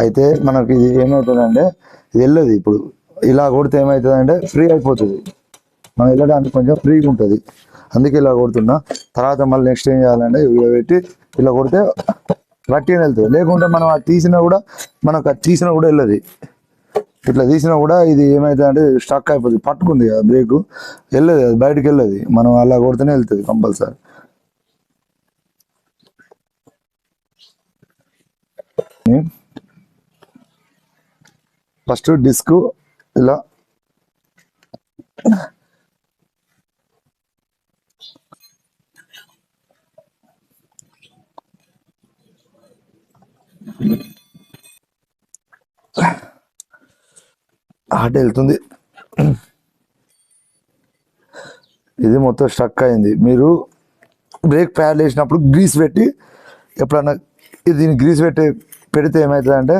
అయితే మనకి ఇది ఏమవుతుందంటే ఇది వెళ్ళదు. ఇప్పుడు ఇలా కొడితే ఏమవుతుందంటే ఫ్రీ అయిపోతుంది, మనం వెళ్ళడానికి కొంచెం ఫ్రీగా ఉంటుంది. అందుకే ఇలా కొడుతున్నా. తర్వాత మళ్ళీ నెక్స్ట్ ఏం చేయాలంటే ఇలా పెట్టి ఇలా కొడితే గట్టిగా వెళ్తుంది. లేకుంటే మనం అది తీసినా కూడా మనకు అది తీసినా కూడా వెళ్ళదు. ఇట్లా తీసినా కూడా ఇది ఏమైతుంది అంటే స్టక్ అయిపోతుంది. పట్టుకుంది కదా బ్రేక్, వెళ్ళదు, అది బయటకు వెళ్ళదు. మనం అలా కొడితేనే వెళ్తుంది కంపల్సరీ. ఫస్ట్ డిస్క్ ఇలా ఆట వెళ్తుంది. ఇది మొత్తం స్ట్రక్ అయింది. మీరు బ్రేక్ ప్యాడ్ వేసినప్పుడు గ్రీస్ పెట్టి ఎప్పుడన్నా దీనికి గ్రీస్ పెడితే ఏమవుతుంది అంటే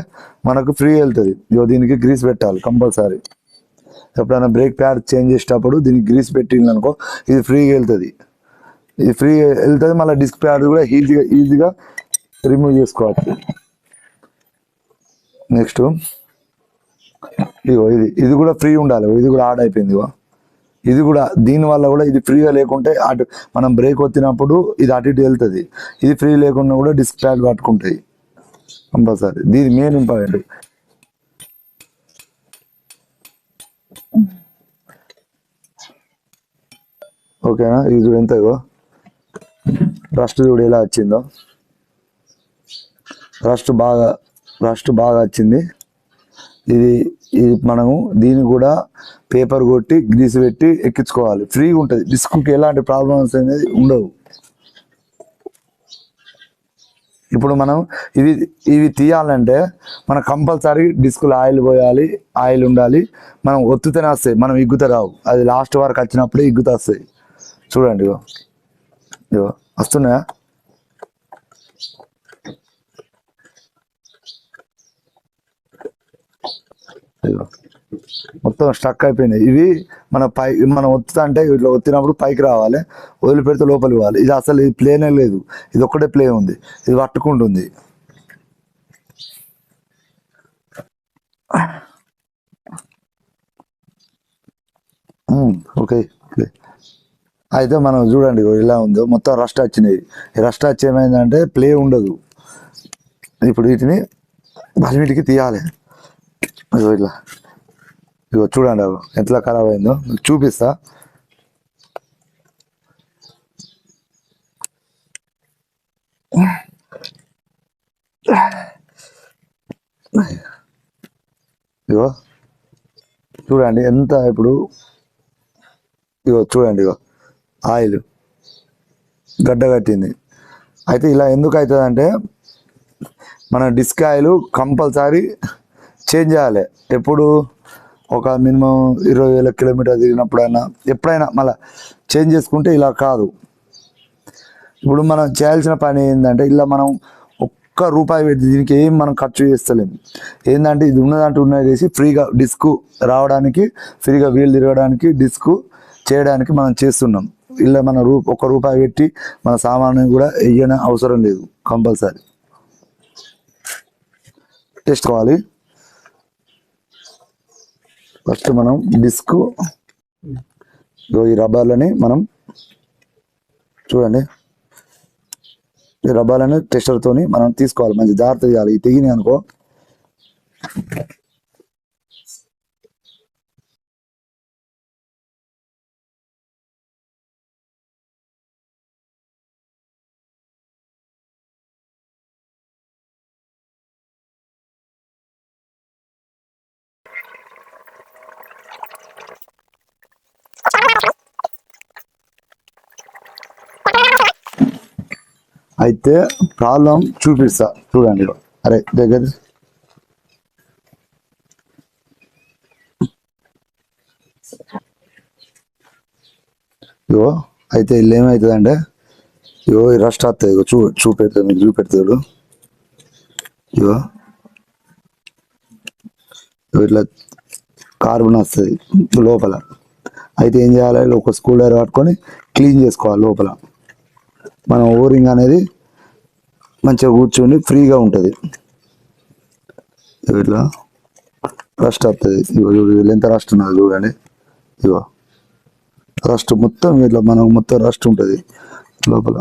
మనకు ఫ్రీ వెళ్తుంది. దీనికి గ్రీస్ పెట్టాలి కంపల్సరీ. ఎప్పుడైనా బ్రేక్ ప్యాడ్ చేంజ్ చేసేటప్పుడు దీనికి గ్రీస్ పెట్టిందనుకో ఇది ఫ్రీగా వెళ్తుంది. ఇది ఫ్రీ వెళ్తుంది. మళ్ళీ డిస్క్ ప్యాడ్ కూడా ఈజీగా రిమూవ్ చేసుకోవచ్చు. నెక్స్ట్ ఇగో ఇది కూడా ఫ్రీ ఉండాలి. ఇది కూడా ఆడ్ అయిపోయింది. ఇది కూడా దీనివల్ల కూడా ఇది ఫ్రీగా లేకుంటే అటు మనం బ్రేక్ వచ్చినప్పుడు ఇది అటు ఇటు వెళ్తుంది. ఇది ఫ్రీ లేకుండా కూడా డిస్క్ ప్యాడ్ పట్టుకుంటాయి కంపల్సరీ. దీని మెయిన్ ఇంపార్టెంట్. ఓకేనా? ఇది చూడు ఎంత రస్ట్ చూడు ఎలా వచ్చిందో. రస్ట్ బాగా వచ్చింది. ఇది మనము దీన్ని కూడా పేపర్ కొట్టి గ్రీస్ పెట్టి ఎక్కించుకోవాలి. ఫ్రీగా ఉంటుంది. డిస్క్కి ఎలాంటి ప్రాబ్లమ్స్ అనేది ఉండవు. ఇప్పుడు మనం ఇవి తీయాలంటే మనం కంపల్సరీ డిస్కులు ఆయిల్ పోయాలి, ఆయిల్ ఉండాలి. మనం ఒత్తుతేనే వస్తాయి, మనం ఇగ్గుత రావు. అది లాస్ట్ వరకు వచ్చినప్పుడే ఇగ్గుత వస్తాయి. చూడండి ఇగో వస్తున్నాయా? మొత్తం స్టక్ అయిపోయినాయి. ఇవి మనం ఒత్తుతా అంటే ఇట్లా ఒత్తినప్పుడు పైకి రావాలి, వదిలిపెడితే లోపలికి పోవాలి. ఇది అసలు ఇది ప్లేనే లేదు, ఇది ఒక్కటే ప్లే ఉంది. ఇది పట్టుకుంటుంది. ఓకే. అయితే మనం చూడండి ఎలా ఉందో, మొత్తం రస్ట్ వచ్చినాయి. రస్ట్ వచ్చి ఏమైందంటే ప్లే ఉండదు. ఇప్పుడు వీటికి తీయాలి. ఇట్లా చూడండి ఎట్లా ఖరాబ్ అయిందో చూపిస్తా. చూడండి ఎంత. ఇప్పుడు చూడండి ఆయిల్ గడ్డ కట్టింది. అయితే ఇలా ఎందుకు అవుతుంది అంటే మన డిస్క్ ఆయిల్ కంపల్సరీ చేంజ్ చేయాలి. ఎప్పుడు ఒక మినిమం 20,000 కిలోమీటర్ తిరిగినప్పుడైనా ఎప్పుడైనా మళ్ళీ చేంజ్ చేసుకుంటే ఇలా కాదు. ఇప్పుడు మనం చేయాల్సిన పని ఏంటంటే ఇలా మనం ₹1 పెట్టి దీనికి ఏం మనం ఖర్చు చేస్తలేము. ఏంటంటే ఇది ఉన్నదంటే ఉన్నది చేసి ఫ్రీగా డిస్క్ రావడానికి, ఫ్రీగా వీల్ తిరగడానికి, డిస్క్ చేయడానికి మనం చేస్తున్నాం. ఇలా మన ₹1 పెట్టి మన సామాను కూడా వేయని అవసరం లేదు. కంపల్సరీ టెస్ట్ కావాలి. ఫస్ట్ మనం డిస్క్ ఈ రబ్బర్లని మనం చూడండి, ఈ రబ్బర్లని టెస్టర్తోని మనం తీసుకోవాలి. మంచి జాగ్రత్త చేయాలి. ఈ తెగినాయి అనుకో అయితే ప్రాబ్లం చూపిస్తా చూడండి. అరే దగ్గర అయితే ఇల్లు ఏమవుతుంది అంటే ఈ రస్ట్ వస్తుంది. చూపెడతాడు మీకు చూపెడతాడు. ఇట్లా కార్బన్ వస్తుంది లోపల. అయితే ఏం చేయాలి, ఒక స్క్రూ డ్రైవర్ పట్టుకొని క్లీన్ చేసుకోవాలి లోపల. మనం ఓరింగ్ అనేది మంచిగా కూర్చొని ఫ్రీగా ఉంటుంది. ఇట్లా రస్ట్ వస్తుంది. ఇగో ఎంత రస్ట్ ఉన్నది చూడండి. ఇగో రస్ట్ మొత్తం ఇట్లా మనం మొత్తం రస్ట్ ఉంటుంది లోపల.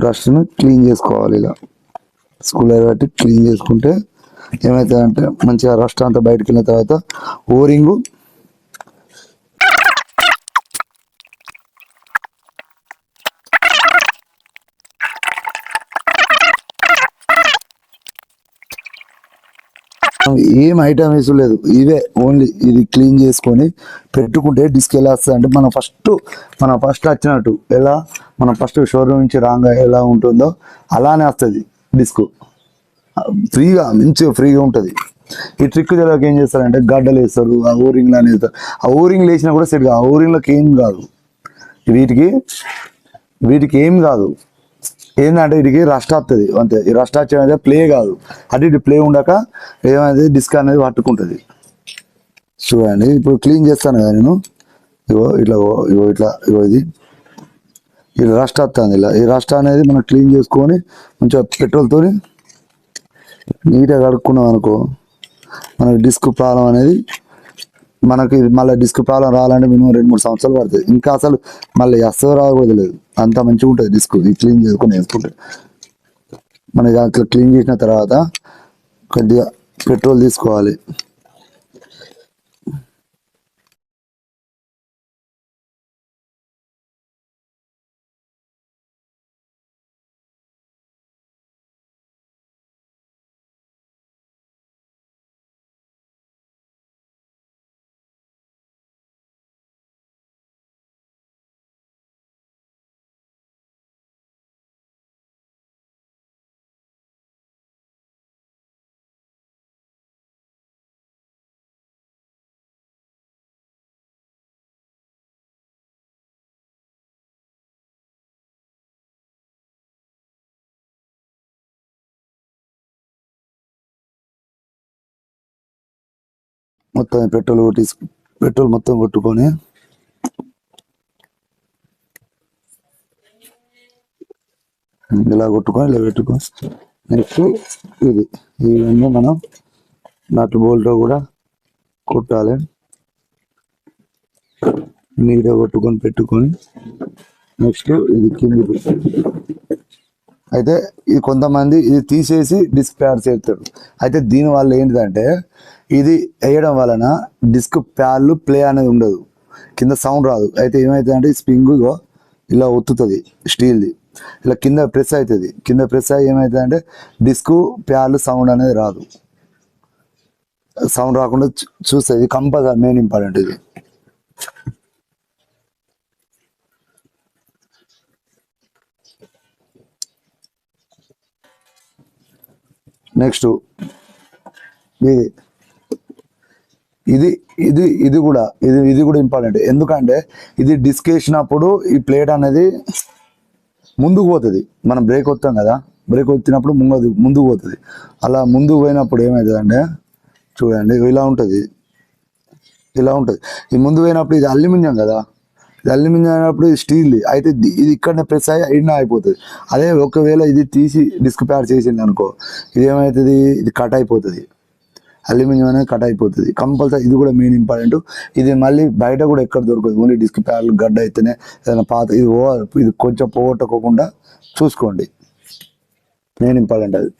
రస్ట్ని క్లీన్ చేసుకోవాలి. ఇలా స్కూల్ బట్టి క్లీన్ చేసుకుంటే ఏమవుతుందంటే మంచిగా రస్ట్ అంతా బయటకు వెళ్ళిన తర్వాత ఓరింగు ఏం ఐటమ్ వేసు లేదు, ఇవే ఓన్లీ ఇది క్లీన్ చేసుకొని పెట్టుకుంటే డిస్క్ ఎలా వస్తుంది అంటే మనం ఫస్ట్ వచ్చినట్టు ఎలా మనం ఫస్ట్ షోరూమ్ నుంచి రాగా ఎలా ఉంటుందో అలానే వస్తుంది డిస్క్. ఫ్రీగా మంచిగా ఫ్రీగా ఉంటుంది. ఈ ట్రిక్ తెలియక ఏం చేస్తారంటే గడ్డలు వేస్తారు, ఆ ఓరింగ్లు అని వేస్తారు. ఆ ఓరింగ్లు వేసినా కూడా సెట్ కాదు, ఆ ఓరింగ్లకు ఏం కాదు. వీటికి వీటికి ఏం కాదు. ఏంటంటే వీటికి రస్ట్ వస్తుంది అంతే. ఈ రస్ట్ వచ్చేది ప్లే కాదు, అటు ఇటు ప్లే ఉండక ఏమైంది డిస్క్ అనేది పట్టుకుంటుంది. చూడండి ఇప్పుడు క్లీన్ చేస్తాను కదా నేను. ఇగో ఇట్లా ఇగో ఇట్లా ఇగో ఇది రస్ట్ వస్తుంది. ఇలా ఈ రస్ట్ అనేది మనం క్లీన్ చేసుకొని మంచిగా పెట్రోల్తో నీట్గా కడుక్కున్నాం అనుకో, మనకి డిస్క్ ప్రాబ్లం అనేది మనకి మళ్ళీ డిస్క్ ప్రాబ్లం రావాలంటే మినిమం 2-3 సంవత్సరాలు పడుతుంది. ఇంకా అసలు మళ్ళీ అస్సలు రాకూడదు లేదు, అంత మంచిగా ఉంటుంది డిస్క్ ఈ క్లీన్ చేసుకొని వేసుకుంటే. మనకి అట్లా క్లీన్ చేసిన తర్వాత కొద్దిగా పెట్రోల్ తీసుకోవాలి. మొత్తం పెట్రోల్ మొత్తం కొట్టుకొని ఇలా కొట్టుకొని ఇలా పెట్టుకొని నెక్స్ట్ ఇవన్నీ మనం నట్ బోల్ట్ కూడా కొట్టాలి. నీట్గా కొట్టుకొని పెట్టుకొని నెక్స్ట్ ఇది కింది. అయితే ఇది కొంతమంది ఇది తీసేసి డిస్క్ ప్యాడ్ చేస్తాడు. అయితే దీనివల్ల ఏంటిదంటే ఇది వేయడం వలన డిస్క్ ప్యాడ్లు ప్లే అనేది ఉండదు, కింద సౌండ్ రాదు. అయితే ఏమవుతుందంటే స్ప్రింగ్ ఇలా ఒత్తుతుంది స్టీల్ది, ఇలా కింద ప్రెస్ అవుతుంది. కింద ప్రెస్ అయ్యి ఏమవుతుందంటే డిస్క్ ప్యాడ్లు సౌండ్ అనేది రాదు. సౌండ్ రాకుండా చూస్తుంది కంపల్సరీ, మెయిన్ ఇంపార్టెంట్ ఇది. నెక్స్ట్ ఇది ఇది ఇది ఇది కూడా ఇది కూడా ఇంపార్టెంట్. ఎందుకంటే ఇది డిస్క్ వేసినప్పుడు ఈ ప్లేట్ అనేది ముందుకు పోతుంది. మనం బ్రేక్ వస్తాం కదా, బ్రేక్ వచ్చినప్పుడు ముందుకు పోతుంది. అలా ముందుకు పోయినప్పుడు ఏమవుతుంది అంటే చూడండి ఇలా ఉంటుంది. ఈ ముందు పోయినప్పుడు ఇది అల్యూమినియం కదా, ఇది అల్యూమినియం అయినప్పుడు ఇది స్టీల్. అయితే ఇది ఇక్కడనే ప్రెస్ అయ్యి ఇన్న అయిపోతుంది. అదే ఒకవేళ ఇది తీసి డిస్క్ ప్యాడ్ చేసింది అనుకో, ఇది ఏమవుతుంది, ఇది కట్ అయిపోతుంది. అల్యూమినియం అనేది కట్ అయిపోతుంది కంపల్సరీ. ఇది కూడా మెయిన్ ఇంపార్టెంట్. ఇది మళ్ళీ బయట కూడా ఎక్కడ దొరకదు, ఓన్లీ డిస్క్ ప్యాడ్లు గడ్డ అయితేనే ఏదైనా పాత ఇది కొంచెం పోగొట్టకోకుండా చూసుకోండి, మెయిన్ ఇంపార్టెంట్ అది.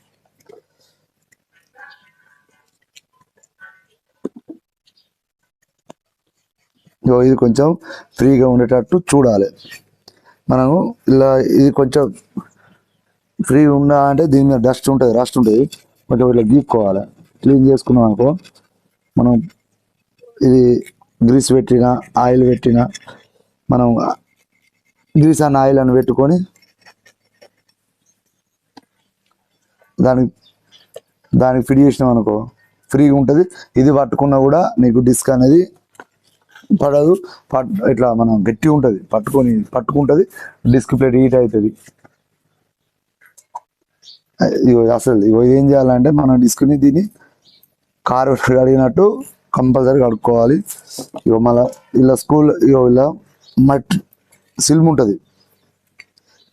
ఇది కొంచెం ఫ్రీగా ఉండేటట్టు చూడాలి మనము. ఇలా ఇది కొంచెం ఫ్రీ ఉందా అంటే దీని మీద డస్ట్ ఉంటుంది, రస్ట్ ఉంటుంది, కొంచెం ఇట్లా గీక్కోవాలి. క్లీన్ చేసుకున్నాం అనుకో, మనం ఇది గ్రీస్ పెట్టిన ఆయిల్ పెట్టిన మనం గ్రీస్ అన్న ఆయిల్ అని పెట్టుకొని దానికి ఫిట్ చేసినాం అనుకో ఫ్రీగా ఉంటుంది. ఇది పట్టుకున్నా కూడా నీకు డిస్క్ అనేది పడదు. ఇట్లా మనం గట్టి ఉంటుంది, పట్టుకుంటుంది. డిస్క్ ప్లేట్ హీట్ అవుతుంది. అసలు ఏం చేయాలంటే మనం డిస్క్ని దీన్ని కారు కడిగినట్టు కంపల్సరీ కడుక్కోవాలి. ఇక మళ్ళీ ఇలా స్కూల్ ఇక ఇలా మట్టి సిల్మ్ ఉంటుంది,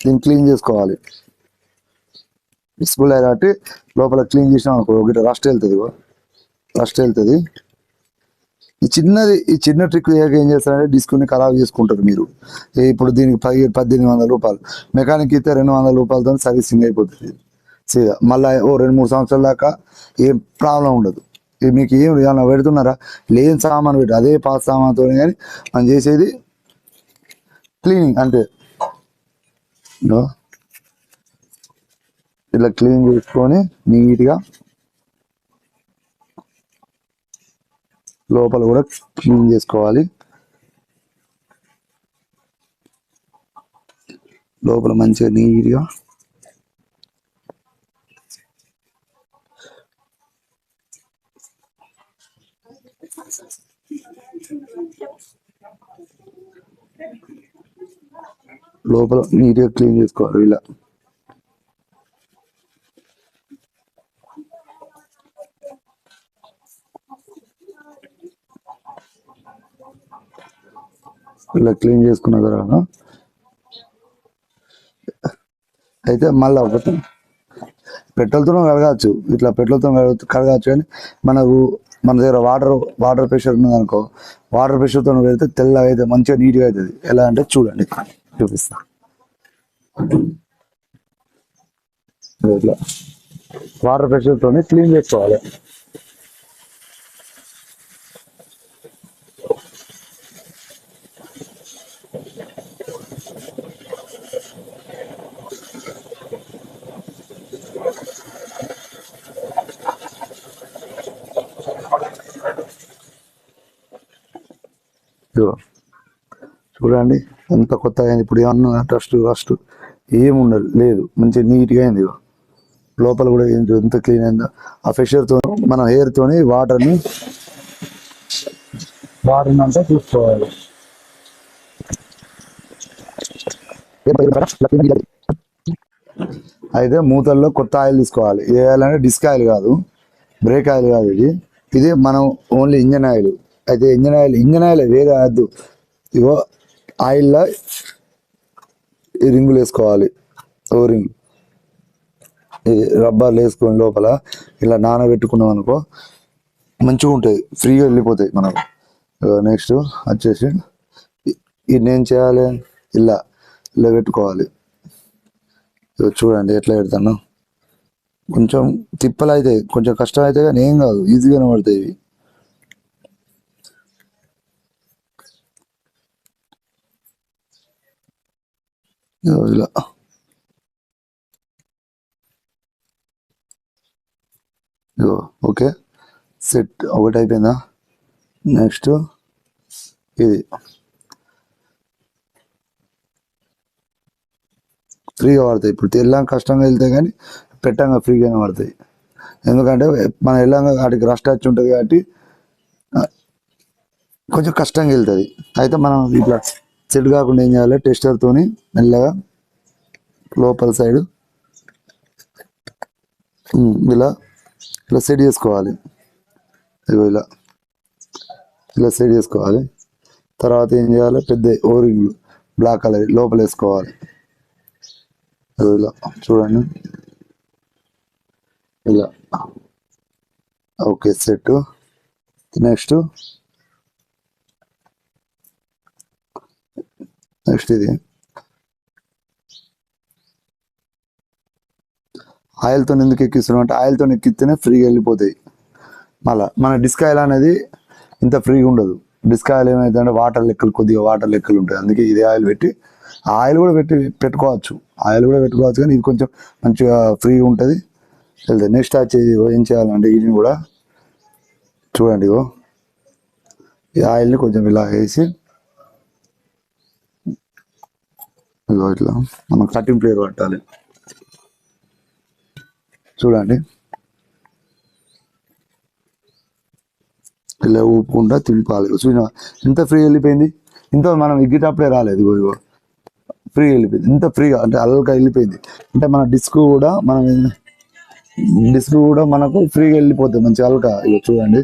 దీన్ని క్లీన్ చేసుకోవాలి. స్కూల్ కాబట్టి లోపల క్లీన్ చేసినాం అనుకో ఒకటి రస్ట్ వెళ్తుంది, రస్ట్ వెళ్తుంది. ఈ చిన్న ట్రిక్ ఏం చేస్తారంటే డిస్క్ని ఖరాబ్ చేసుకుంటారు మీరు. ఇప్పుడు దీనికి 1800 రూపాయలు, మెకానిక్ ఇస్తే 200 రూపాయలతో సర్వీసింగ్ అయిపోతుంది సీదా. మళ్ళీ 2-3 సంవత్సరాల దాకా ఏం ప్రాబ్లం ఉండదు. మీకు ఏమైనా పెడుతున్నారా, లేని సామాన్ పెట్టి అదే పాత సామాన్తో కానీ మనం చేసేది క్లీనింగ్ అంతే. ఇలా క్లీన్ చేసుకొని నీట్గా లోపల కూడా క్లీన్ చేసుకోవాలి. లోపల మంచిగా నీట్గా క్లీన్ చేసుకోవాలి. ఇలా క్లీన్ చేసుకున్న తర్వాత అయితే మళ్ళీ ఒకటి పెట్రోల్తో కడగచ్చు, ఇట్లా పెట్రోల్తో కడగచ్చు. కానీ మన దగ్గర వాటర్ ప్రెషర్ ఉన్నదనుకో, వాటర్ ప్రెషర్తో పెడితే తెల్లగా అయితే మంచిగా నీట్గా అవుతుంది. ఎలా అంటే చూడండి, చూపిస్తా. ఇట్లా వాటర్ ప్రెషర్తో క్లీన్ చేసుకోవాలి. చూడండి ఎంత కొత్తగా అయింది. ఇప్పుడు ఏమన్నా రస్ట్ ఏముండదు, లేదు, మంచిగా నీట్గా అయింది. లోపల కూడా ఎంత క్లీన్ అయిందో. ఆ ప్రెషర్తో మన హెయిర్తోని వాటర్ని అంతా చూసుకోవాలి. అయితే మూతల్లో కొత్త ఆయిల్ తీసుకోవాలి. ఏ ఆయిల్ అంటే డిస్క్ ఆయిల్ కాదు, బ్రేక్ ఆయిల్ కాదు, ఇది మనం ఓన్లీ ఇంజన్ ఆయిల్. అయితే ఇంజన్ ఆయిల్ వేరే వద్దు. ఇగో ఆయిల్లో ఈ రింగులు వేసుకోవాలి, ఓ రింగ్ ఇది రబ్బర్లు వేసుకొని లోపల ఇలా నానబెట్టుకున్నాం అనుకో మంచిగా ఉంటాయి, ఫ్రీగా వెళ్ళిపోతాయి మనకు. నెక్స్ట్ వచ్చేసి ఇది ఏం చేయాలి, ఇలా పెట్టుకోవాలి. చూడండి ఎట్లా పెడతాను. కొంచెం తిప్పలు అవుతాయి, కొంచెం కష్టం అయితే కానీ ఏం కాదు, ఈజీగానే పడతాయి ఇవి. ఇలా ఓకే, సెట్ ఒకటి అయిపోయిందా. నెక్స్ట్ ఇది ఫ్రీగా పడతాయి. ఇప్పుడు తెల్లంగా కష్టంగా వెళ్తాయి కానీ పెట్టంగా ఫ్రీగానే పడతాయి. ఎందుకంటే మన ఎల్లంగా వాటికి రస్ట్ వచ్చి ఉంటుంది కాబట్టి కొంచెం కష్టంగా వెళ్తుంది. అయితే మనం ఇట్లా సెట్ కాకుండా ఏం చేయాలి, టెస్టర్తోని మెల్లగా లోపల సైడ్ ఇలా సెట్ చేసుకోవాలి. ఇలా సెట్ చేసుకోవాలి. తర్వాత ఏం చేయాలి, పెద్ద ఓరింగ్లు బ్లాక్ కలర్ లోపల వేసుకోవాలి. ఇలా చూడండి, ఇలా ఓకే సెట్. నెక్స్ట్ ఇది ఆయిల్తో ఎందుకు ఎక్కిస్తున్నాం అంటే ఆయిల్తో ఎక్కిస్తేనే ఫ్రీగా వెళ్ళిపోతాయి. మళ్ళీ మన డిస్క్ ఆయిల్ అనేది ఇంత ఫ్రీగా ఉండదు. డిస్క్ ఆయిల్ ఏమైందంటే కొద్దిగా వాటర్ లెక్కలు ఉంటాయి. అందుకే ఇదే ఆయిల్ పెట్టి ఆయిల్ కూడా పెట్టుకోవచ్చు కానీ ఇది కొంచెం మంచిగా ఫ్రీగా ఉంటుంది. నెక్స్ట్ వచ్చేది ఏం చేయాలంటే ఇది కూడా చూడండి, ఈ ఆయిల్ని కొంచెం ఇలా వేసి ఇట్లా మనం కటింగ్ ప్లేయర్ పట్టాలి. చూడండి ఇలా ఊపుకుంటా తింపాలి. చూసినా ఎంత ఫ్రీ వెళ్ళిపోయింది. ఇంత మనం ఎగ్గేటప్పుడే రాలేదు, ఫ్రీ వెళ్ళిపోయింది. ఇంత ఫ్రీగా అంటే అల్గా వెళ్ళిపోయింది. అంటే మన డిస్క్ కూడా మనకు ఫ్రీగా వెళ్ళిపోతుంది మంచి అల్గా. ఇక చూడండి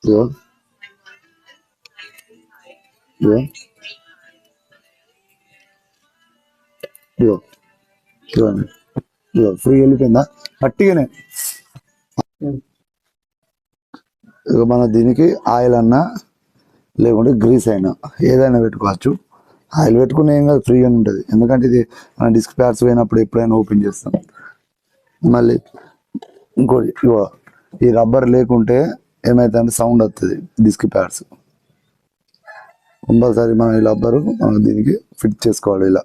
ఇదిగో ఇదిగో ఇదిగో చూడండి, ఇదిగో ఫ్రీ వెళ్ళిపోయిందా పట్టిగానే. ఇక మన దీనికి ఆయిల్ అన్నా లేకుంటే గ్రీస్ అయినా ఏదైనా పెట్టుకోవచ్చు. ఆయిల్ పెట్టుకుని ఏం కాదు, ఫ్రీగానే ఉంటుంది. ఎందుకంటే ఇది మన డిస్క్ ప్యాడ్స్ పోయినప్పుడు ఎప్పుడైనా ఓపెన్ చేస్తాం. మళ్ళీ ఇంకోటి ఇగో ఈ రబ్బర్ లేకుంటే ఏమైతుందంటే సౌండ్ వస్తుంది డిస్క్ ప్యాడ్స్. కంపల్సరీ మనం ఈ రబ్బరు మనం దీనికి ఫిట్ చేసుకోవాలి ఇలా.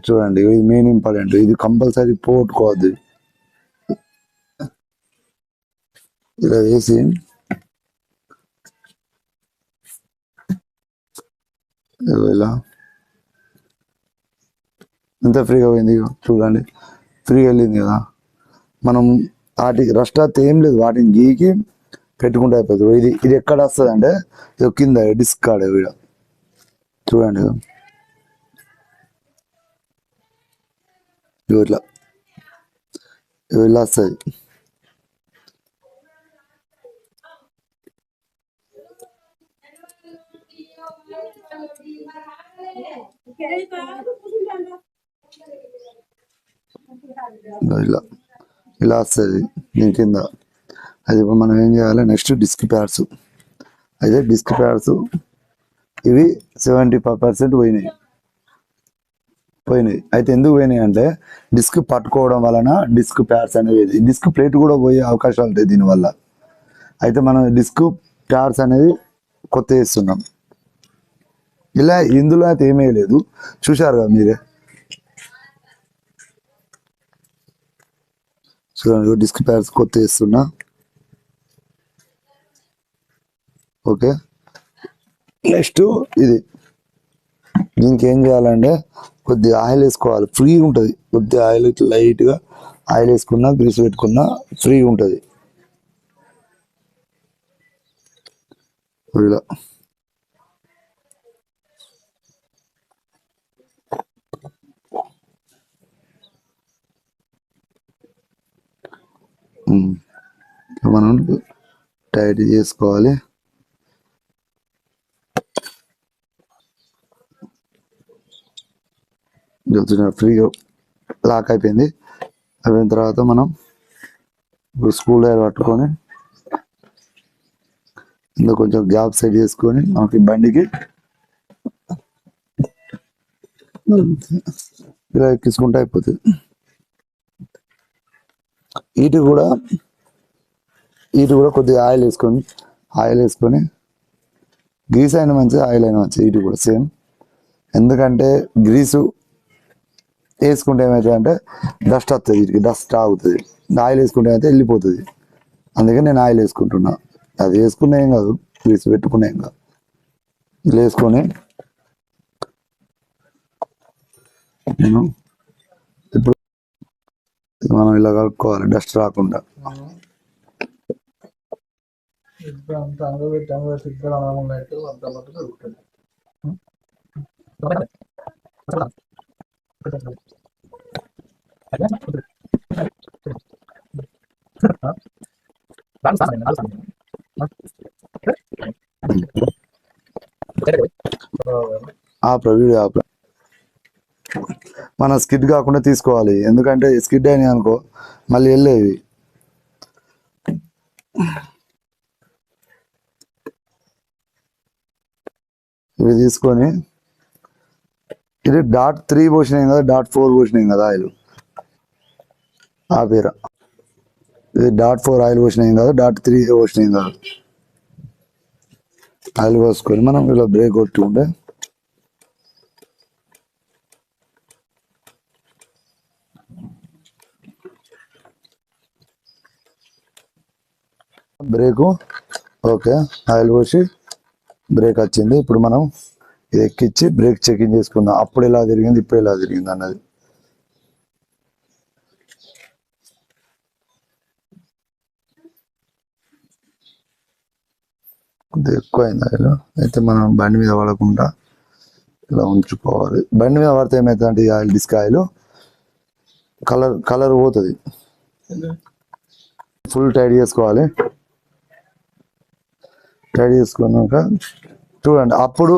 చూడండి ఇది మెయిన్ ఇంపార్టెంట్, ఇది కంపల్సరీ పోగొట్టుకోవద్దు. ఇలా వేసి ఇలా ఎంత ఫ్రీగా పోయింది చూడండి, ఫ్రీగా వెళ్ళింది కదా. మనం వాటికి రస్ట్ అయితే ఏం లేదు, వాటిని గీకి పెట్టుకుంటే అయిపోతుంది. ఇది ఇది ఎక్కడ వస్తుంది అంటే ఇది కింద డిస్క్ కాడ వీడ చూడండి, ఇట్లా ఇలా వస్తుంది. ఇలా ఇలా వస్తుంది దీని కింద. అది ఇప్పుడు మనం ఏం చేయాలి, నెక్స్ట్ డిస్క్ ప్యాడ్స్. అయితే డిస్క్ ప్యాడ్స్ ఇవి 75% పోయినాయి. అయితే ఎందుకు పోయినాయి అంటే డిస్క్ పట్టుకోవడం వలన డిస్క్ ప్యాడ్స్ అనేవి, డిస్క్ ప్లేట్ కూడా పోయే అవకాశాలు ఉంటాయి దీనివల్ల. అయితే మనం డిస్క్ ప్యాడ్స్ అనేది కొత్త వేస్తున్నాం. ఇలా ఇందులో అయితే ఏమీ లేదు, చూశారు కదా మీరే. చూడండి డిస్క్ ప్యాడ్స్ కొత్త వేస్తున్నా. ఓకే, నెక్స్ట్ ఇది దీనికి ఏం చేయాలంటే కొద్దిగా ఆయిల్ వేసుకోవాలి, ఫ్రీ ఉంటుంది. కొద్దిగా ఆయిల్ లైట్గా ఆయిల్ వేసుకున్నా గ్రీస్ పెట్టుకున్నా ఫ్రీ ఉంటుంది. ఇలా మనం టైట్ చేసుకోవాలి. ఫ్రీగా లాక్ అయిపోయింది. అయిపోయిన తర్వాత మనం స్క్రూ డ్రైవర్ పట్టుకొని ఇందులో కొంచెం గ్యాప్ సెట్ చేసుకొని మనకి బండికి ఇలా ఎక్కించుకుంటే అయిపోతుంది. ఇటు కూడా కొద్దిగా ఆయిల్ వేసుకొని గ్రీస్ అయినా మంచిది, ఆయిల్ అయినా మంచిది, ఇటు కూడా సేమ్. ఎందుకంటే గ్రీసు వేసుకుంటే ఏమవుతుంది అంటే డస్ట్ వస్తుంది, వీటికి డస్ట్ ఆగుతుంది. ఆయిల్ వేసుకుంటే అయితే వెళ్ళిపోతుంది. అందుకే నేను ఆయిల్ వేసుకుంటున్నా. అది వేసుకునే ఏం కాదు, గ్రీస్ పెట్టుకునే ఏం కాదు. ఇలా వేసుకొని నేను ఇప్పుడు మనం ఇలా కలుపుకోవాలి డస్ట్ రాకుండా. మన స్కిడ్ కాకుండా తీసుకోవాలి, ఎందుకంటే స్కిడ్ అయినాయి అనుకో మళ్ళీ వెళ్ళేవి. ఇవి తీసుకొని ఇది .3 పోసినాయి కదా, .4 పోసినాయి కదా ఆయిల్, ఆ పేర ఇది .4 ఆయిల్ పోసినాయి కదా, .3 పోసినాయి కదా. ఆయిల్ పోసుకొని మనం ఇలా బ్రేక్ కొట్టుకుంటే బ్రేకు ఓకే, ఆయిల్ పోసి బ్రేక్ వచ్చింది. ఇప్పుడు మనం ఇది ఎక్కించి బ్రేక్ చెకింగ్ చేసుకుందాం, అప్పుడు ఎలా తిరిగింది ఇప్పుడు ఎలా తిరిగింది అన్నది. కొద్దిగా ఎక్కువ అయింది ఆయిల్. అయితే మనం బండి మీద పడకుండా ఇలా ఉంచుకోవాలి. బండి మీద పడితే ఏమవుతుందంటే ఈ ఆయిల్ డిస్క్ ఆయిల్ కలర్ పోతుంది. ఫుల్ టైట్ చేసుకోవాలి. టైట్ చేసుకున్నాక చూడండి అప్పుడు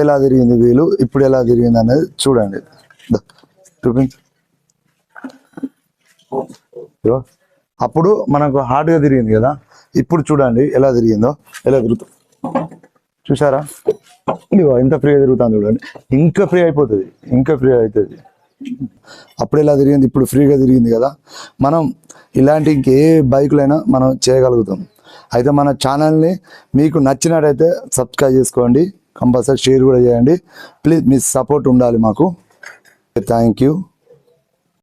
ఎలా తిరిగింది వీలు, ఇప్పుడు ఎలా తిరిగింది అనేది చూడండి. చూపించు. అప్పుడు మనకు హార్డ్గా తిరిగింది కదా, ఇప్పుడు చూడండి ఎలా తిరిగిందో, ఎలా తిరుగుతుంది చూసారా? ఇదిగో ఎంత ఫ్రీగా తిరుగుతుంది చూడండి. ఇంకా ఫ్రీ అయిపోతుంది, ఇంకా ఫ్రీ అవుతుంది. అప్పుడు ఎలా తిరిగింది, ఇప్పుడు ఫ్రీగా తిరిగింది కదా. మనం ఇలాంటి ఇంకే బైకులైనా మనం చేయగలుగుతాం. అయితే మన ఛానల్ని మీకు నచ్చినట్టయితే సబ్స్క్రైబ్ చేసుకోండి, కంపల్సరీ షేర్ కూడా చేయండి. ప్లీజ్ మీ సపోర్ట్ ఉండాలి మాకు. Thank you.